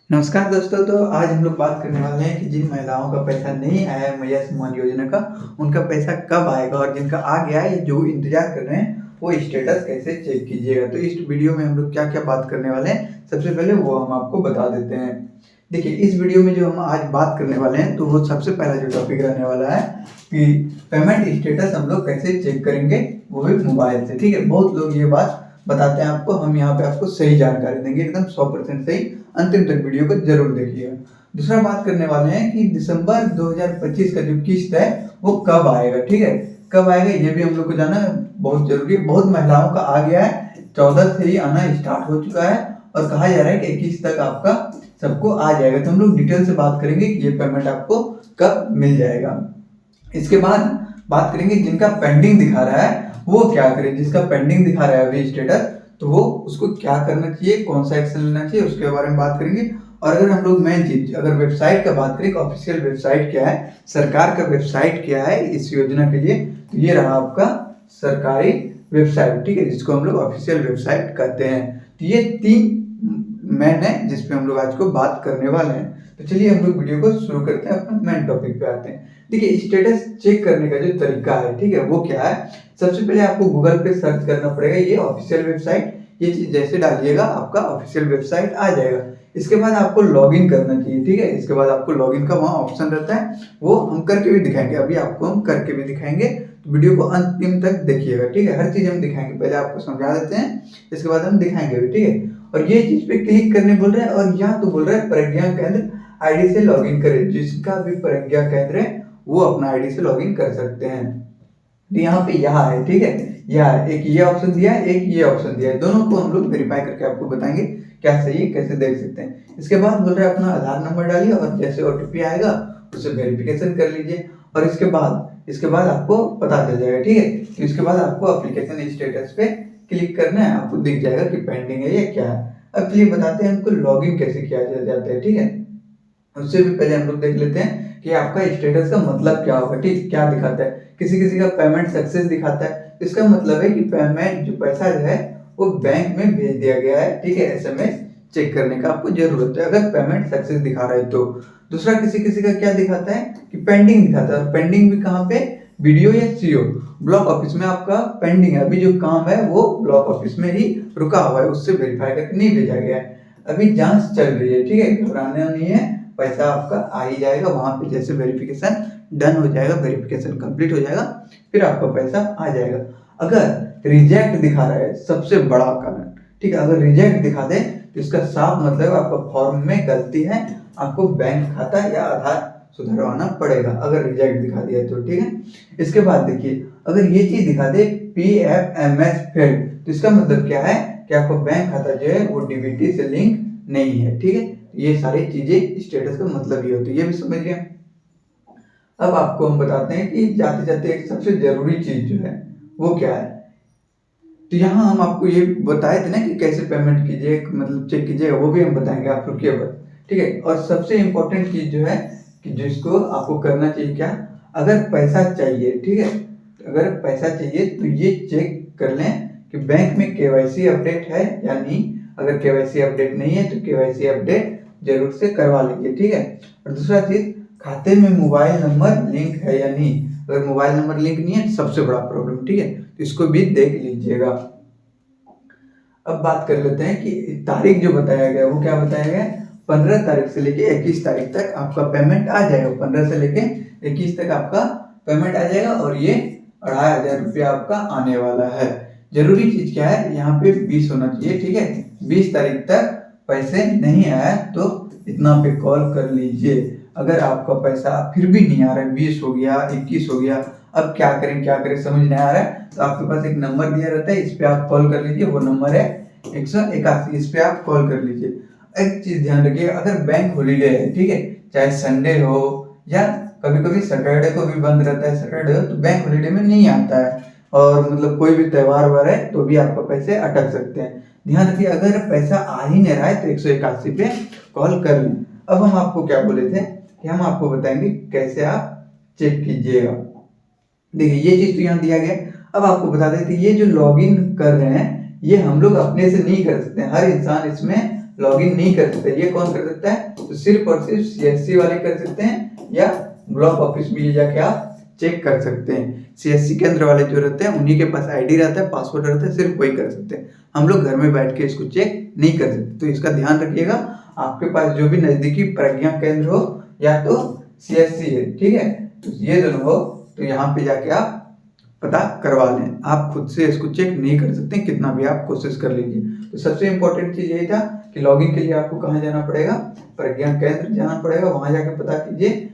नमस्कार दोस्तों। तो आज हम लोग बात करने वाले हैं कि जिन महिलाओं का पैसा नहीं आया है मैया सम्मान योजना का, उनका पैसा कब आएगा और जिनका आ गया है या जो इंतजार कर रहे हैं वो स्टेटस कैसे चेक कीजिएगा। तो इस वीडियो में हम लोग क्या क्या बात करने वाले हैं, सबसे पहले वो हम आपको बता देते हैं। देखिए, इस वीडियो में जो हम आज बात करने वाले हैं तो वो सबसे पहला जो टॉपिक रहने वाला है कि पेमेंट स्टेटस हम लोग कैसे चेक करेंगे, वो भी मोबाइल से। ठीक है, बहुत लोग ये बात बताते हैं आपको, हम यहाँ पे आपको सही जानकारी देंगे, एकदम 100% सही। अंतिम तक वीडियो को जरूर देखिएगा। दूसरा बात करने वाले हैं कि दिसंबर 2025 का जो किस्त है वो कब आएगा। ठीक है, कब आएगा ये भी हम लोग को जानना बहुत जरूरी है। बहुत महिलाओं का आ गया है, 14 से ही आना स्टार्ट हो चुका है और कहा जा रहा है कि 21 तक आपका सबको आ जाएगा। तो हम लोग डिटेल से बात करेंगे कि ये पेमेंट आपको कब मिल जाएगा। इसके बाद बात करेंगे जिनका पेंडिंग दिखा रहा है वो क्या करे। जिसका पेंडिंग दिखा रहा है अभी स्टेटस, तो वो उसको क्या करना चाहिए, कौन सा एक्शन लेना चाहिए, उसके बारे में बात करेंगे। और अगर हम लोग मेन चीज अगर वेबसाइट का बात करें, ऑफिशियल वेबसाइट क्या है, सरकार का वेबसाइट क्या है इस योजना के लिए, तो ये रहा आपका सरकारी वेबसाइट। ठीक है, जिसको हम लोग ऑफिशियल वेबसाइट कहते हैं। तो ये 3 मेन है जिसपे हम लोग आज को बात करने वाले हैं। तो चलिए हम लोग वीडियो को शुरू करते हैं, अपने मेन टॉपिक पे आते हैं। देखिए, स्टेटस चेक करने का जो तरीका है, ठीक है, वो क्या है। सबसे पहले आपको गूगल पे सर्च करना पड़ेगा ये ऑफिशियल वेबसाइट। ये चीज जैसे डालिएगा आपका ऑफिशियल वेबसाइट आ जाएगा। इसके बाद आपको लॉगिन करना चाहिए। ठीक है, इसके बाद आपको लॉगिन का वहाँ ऑप्शन रहता है, वो हम करके भी दिखाएंगे। अभी आपको हम करके भी दिखाएंगे, तो वीडियो को अंतिम तक देखिएगा। ठीक है, हर चीज हम दिखाएंगे, पहले आपको समझा देते हैं, इसके बाद हम दिखाएंगे भी। ठीक है, और ये चीज पे क्लिक करने बोल रहे हैं और यहाँ तो बोल रहा है प्रज्ञा केंद्र आईडी से लॉगिन करें। जिसका भी प्रज्ञा केंद्र है वो अपना आईडी से लॉगिन कर सकते हैं। तो यहाँ पे यहाँ है, ठीक है, यहाँ एक ये ऑप्शन दिया है, एक ये ऑप्शन दिया है। दोनों को हम लोग वेरीफाई करके आपको बताएंगे क्या सही है, कैसे देख सकते हैं। इसके बाद बोल रहे हैं अपना आधार नंबर डालिए और जैसे ओटीपी आएगा उसे वेरिफिकेशन कर लीजिए। और इसके बाद आपको पता चल जाएगा। ठीक है, तो इसके बाद आपको एप्लीकेशन स्टेटस पे क्लिक करना है, आपको दिख जाएगा कि पेंडिंग है या क्या है। अब चलिए बताते हैं हमको लॉगिन कैसे किया जाता है। ठीक है, उससे भी पहले हम लोग देख लेते हैं कि आपका स्टेटस का मतलब क्या होगा। ठीक, क्या दिखाता है, किसी किसी का पेमेंट सक्सेस दिखाता है, इसका मतलब है कि पेमेंट जो पैसा जो है वो बैंक में भेज दिया गया है। ठीक है, एसएमएस चेक करने का आपको जरूरत है अगर पेमेंट सक्सेस दिखा रहा है तो। दूसरा किसी किसी का क्या दिखाता है कि पेंडिंग दिखाता है। और पेंडिंग भी कहाँ पे, वीडियो या सीओ ब्लॉक ऑफिस में आपका पेंडिंग है। अभी जो काम है वो ब्लॉक ऑफिस में ही रुका हुआ है, उससे वेरीफाई करके नहीं भेजा गया है, अभी जांच चल रही है। ठीक है, घबराना नहीं है, पैसा आपका आ ही जाएगा। वहां पे जैसे वेरिफिकेशन डन हो जाएगा, वेरिफिकेशन कंप्लीट हो जाएगा, फिर आपका पैसा आ जाएगा। अगर रिजेक्ट दिखा रहा है, सबसे बड़ा कारण, ठीक है, अगर रिजेक्ट दिखा दे तो इसका साफ मतलब आपका फॉर्म में गलती है, आपको बैंक खाता या आधार सुधरवाना पड़ेगा अगर रिजेक्ट दिखा दिया तो। ठीक है, इसके बाद देखिए, अगर ये चीज दिखा दे PFMS फेल्ड, तो इसका मतलब क्या है कि आपका बैंक खाता जो है वो डीबीटी से लिंक नहीं है। ठीक है, ये सारी चीजें स्टेटस का मतलब ये होती है, ये भी समझ गए। अब आपको हम बताते हैं कि जाते जाते एक सबसे जरूरी चीज जो है वो क्या है। तो यहाँ हम आपको ये बताए थे ना कि कैसे पेमेंट कीजिए, मतलब चेक कीजिएगा, वो भी हम बताएंगे, आप रुकिए बस। ठीक है, और सबसे इम्पोर्टेंट चीज जो है कि जिसको आपको करना चाहिए क्या, अगर पैसा चाहिए, ठीक है, अगर पैसा चाहिए तो ये चेक कर लें कि बैंक में केवाईसी अपडेट है या नहीं। अगर केवाईसी अपडेट नहीं है तो केवाईसी अपडेट जरूर से करवा लीजिए। ठीक है, और दूसरा चीज, खाते में मोबाइल नंबर लिंक है या नहीं। अगर मोबाइल नंबर लिंक नहीं है तो सबसे बड़ा प्रॉब्लम। ठीक है, तो इसको भी देख लीजिएगा। अब बात कर लेते हैं कि तारीख जो बताया गया वो क्या बताया गया, 15 तारीख से लेके 21 तारीख तक आपका पेमेंट आ जाएगा। 15 से लेके 21 तक आपका पेमेंट आ जाएगा और ये 2500 रुपया आपका आने वाला है। जरूरी चीज क्या है, यहाँ पे 20 होना चाहिए। ठीक है, 20 तारीख तक पैसे नहीं आया तो इतना पे कॉल कर लीजिए। अगर आपका पैसा फिर भी नहीं आ रहा है, 20 हो गया, 21 हो गया, अब क्या करें समझ नहीं आ रहा है, तो आपके पास एक नंबर दिया रहता है, इस पे आप कॉल कर लीजिए। वो नंबर है 181, इस पे आप कॉल कर लीजिए। एक चीज ध्यान रखिए, अगर बैंक हॉलीडे है, ठीक है, चाहे संडे हो या कभी कभी सैटरडे को भी बंद रहता है, सैटरडे हो तो बैंक हॉलीडे में नहीं आता है, और मतलब कोई भी त्योहार वार है तो भी आपका पैसे अटक सकते हैं। ध्यान रखिए, अगर पैसा आ ही नहीं रहा है तो 181 पे कॉल कर लें। अब हम आपको क्या बोले थे कि हम आपको बताएंगे कैसे आप चेक कीजिएगा। देखिए, ये चीज तो यहाँ दिया गया। अब आपको बता देते, ये जो लॉगिन कर रहे हैं ये हम लोग अपने से नहीं कर सकते, हर इंसान इसमें लॉगिन नहीं कर सकते। ये कौन कर सकता है? तो सिर्फ और सिर्फ सीएससी वाले कर सकते हैं, या ब्लॉक ऑफिस में जाके आप चेक कर सकते हैं। सीएससी केंद्र वाले जो रहते हैं उन्हीं के पास आईडी रहता है, पासवर्ड रहता है, सिर्फ वही कर सकते हैं। हम लोग घर में बैठ के इसको चेक नहीं कर सकते। तो इसका ध्यान रखिएगा। आपके पास जो भी नजदीकी प्रज्ञा केंद्र हो या तो सीएससी है, ठीक है, तो ये दोनों हो, तो यहाँ पे जाके आप पता करवा लें। आप खुद से इसको चेक नहीं कर सकते, कितना भी आप कोशिश कर लीजिए। तो सबसे इम्पोर्टेंट चीज यही था कि लॉगिन के लिए आपको कहाँ जाना पड़ेगा? प्रज्ञा केंद्र जाना पड़ेगा, वहां जाके पता कीजिए।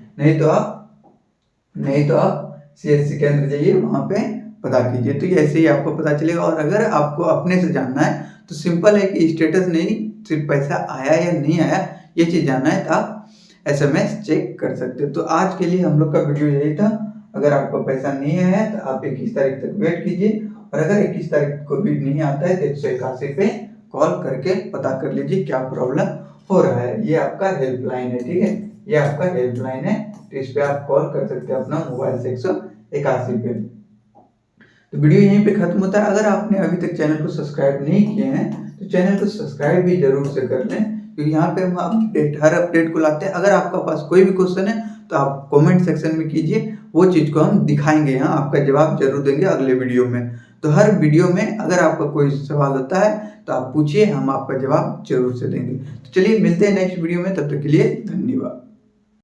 नहीं तो आप सीएससी केंद्र जाइए, वहां पे पता कीजिए। तो ऐसे ही आपको पता चलेगा। और अगर आपको अपने से जानना है तो सिंपल है कि स्टेटस नहीं, सिर्फ पैसा आया या नहीं आया ये चीज जानना है तो आप एसएमएस चेक कर सकते हो। तो आज के लिए हम लोग का वीडियो यही था। अगर आपका पैसा नहीं आया है तो आप 21 तारीख तक वेट कीजिए, और अगर 21 तारीख को भी नहीं आता है तो 181 पे कॉल करके पता कर लीजिए क्या प्रॉब्लम हो रहा है। ये आपका हेल्पलाइन है, ठीक है, ये आपका हेल्पलाइन है। तो इस पे आप कॉल कर सकते हैं अपना मोबाइल से 181 पे। तो वीडियो यहीं पे खत्म होता है। अगर आपने अभी तक चैनल को सब्सक्राइब नहीं किए हैं तो चैनल को सब्सक्राइब भी जरूर से कर लें, क्योंकि यहाँ पे हम हर अपडेट को लाते हैं। अगर आपका पास कोई भी क्वेश्चन है तो आप कमेंट सेक्शन में कीजिए, वो चीज़ को हम दिखाएंगे, यहाँ आपका जवाब जरूर देंगे अगले वीडियो में। तो हर वीडियो में अगर आपका कोई सवाल होता है तो आप पूछिए, हम आपका जवाब जरूर से देंगे। तो चलिए मिलते हैं नेक्स्ट वीडियो में, तब तक के लिए धन्यवाद।